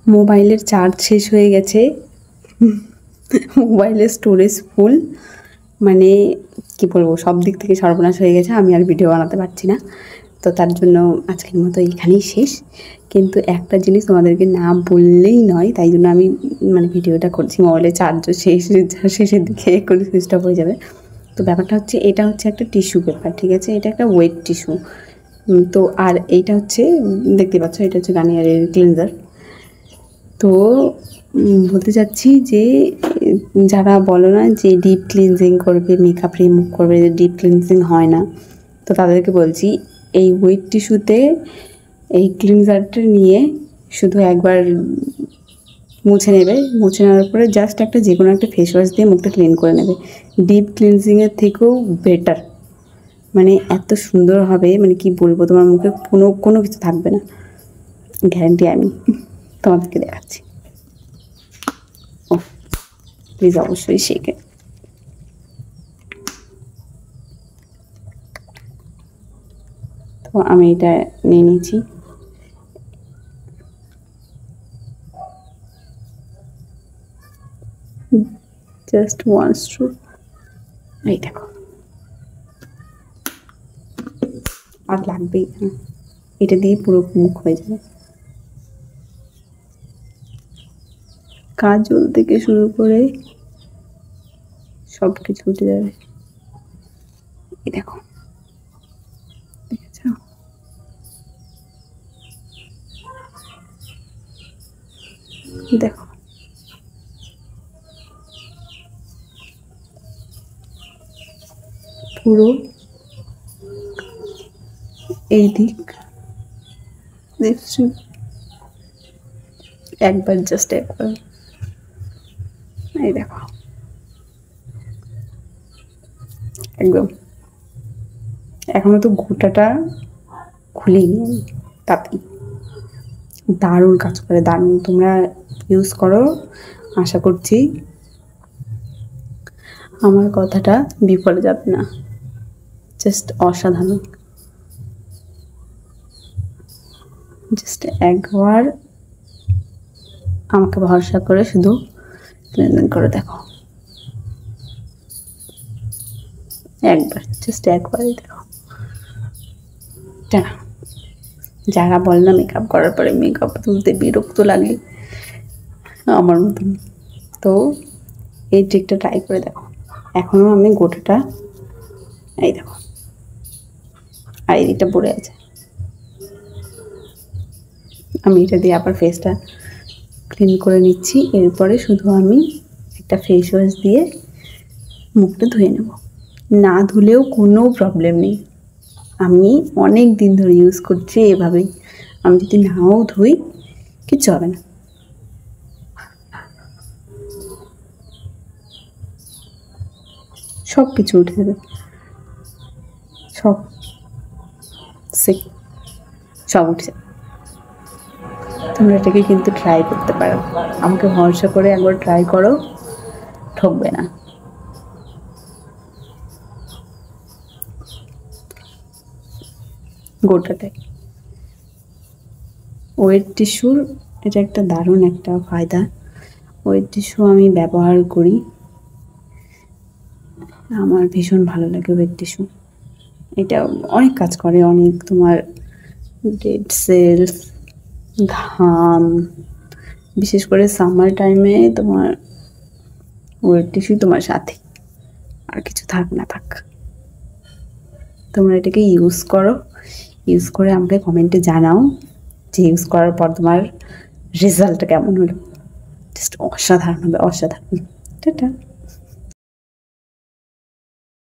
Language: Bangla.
মোবাইলের চার্জ শেষ হয়ে গেছে, মোবাইলের স্টোরেজ ফুল, মানে কি বলবো, সব দিক থেকে সর্বনাশ হয়ে গেছে। আমি আর ভিডিও বানাতে পারছি না, তো তার জন্য আজকের মতো এখানেই শেষ। কিন্তু একটা জিনিস তোমাদেরকে না বললেই নয়, তাই জন্য আমি মানে ভিডিওটা করছি। মোবাইলের চার্জও শেষের দিকে করে সুইচ অফ হয়ে যাবে। তো ব্যাপারটা হচ্ছে, এটা হচ্ছে একটা টিস্যু পেপার, ঠিক আছে? এটা একটা ওয়েট টিস্যু। তো আর এইটা হচ্ছে, দেখতে পাচ্ছ, এটা হচ্ছে গার্নিয়ারের ক্লিনজার। তো বলতে চাচ্ছি যে যারা বলো না যে ডিপ ক্লিনজিং করবে, মেকআপ রিমুভ করবে, ডিপ ক্লিনজিং হয় না, তো তাদেরকে বলছি এই ওয়েট টিস্যুতে এই ক্লিনজারটা নিয়ে শুধু একবার মুছে নেবে। মুছে নেওয়ার পরে জাস্ট একটা যে কোনো একটা ফেস ওয়াশ দিয়ে মুখটা ক্লিন করে নেবে। ডিপ ক্লিনজিংয়ের থেকেও বেটার, মানে এত সুন্দর হবে, মানে কি বলবো, তোমার মুখে কোনো কিছু থাকবে না, গ্যারান্টি আমি তোমাদেরকে দেখাচ্ছি। ও প্লিজ অবশ্যই শেখে। তো আমি এটা নিয়ে নিয়েছি। জাস্ট ওয়ান স্ট্রোক, এই দেখো, আর লাগবেই না, এটা দিয়ে পুরো মুখ হয়ে যাবে। কাজল থেকে শুরু করে সব কিছু উঠে যাবে। এই দেখো, দেখেছ? দেখো, পুরো এই দিক দেখছি, একবার জাস্ট একবার, এই দেখো, একদম। এখনো তো গোটাটা খুলিনি আমি, তাতেই দারুণ কাজ করে, দারুণ। তোমরা ইউজ করো, আশা করছি আমার কথাটা বিফলে যাবে না। জাস্ট অসাধারণ, জাস্ট একবার আমাকে ভরসা করে শুধু ক্লিনজিং করে দেখো, একবার, জাস্ট একবারই দেখো। যারা বলে না মেকআপ করার পরে মেকআপ তুলতে বিরক্ত লাগে, আমার মতন, তো এই ট্রিকটা ট্রাই করে দেখো। এখনও আমি গোটাটা, এই দেখো, আর এই দিকটা পড়ে আছে। আমি এটা দিয়ে আবার ফেসটা ক্লিন করে নিচ্ছি। এরপরে শুধু আমি একটা ফেস ওয়াশ দিয়ে মুখটা ধুয়ে নেব। না ধুলেও কোনো প্রবলেম নেই, আমি অনেক দিন ধরে ইউজ করছি এভাবেই। আমি যদি নাও ধুই কিচ্ছু হবে না। সব কিছু উঠে যাবে, সব উঠে যাবে। তোমরা এটাকে কিন্তু ট্রাই করতে পারো, আমাকে ভরসা করে একবার ট্রাই করো, ঠকবে না। গোটাটাই ওয়েট টিস্যুর, এটা একটা দারুণ একটা ফায়দা। ওয়েট টিস্যু আমি ব্যবহার করি, আমার ভীষণ ভালো লাগে ওয়েট টিস্যু। এটা অনেক কাজ করে, অনেক, তোমার ডেড সেলস, ঘাম, বিশেষ করে সামার টাইমে তোমার ওয়েট টিস্যু তোমার সাথে, আর কিছু থাক না থাক, তোমরা এটাকে ইউজ করো। ইউজ করে আমাকে কমেন্টে জানাও যে ইউজ করার পর তোমার রেজাল্টটা কেমন হলো। জাস্ট অসাধারণ হবে, অসাধারণ। টাটা।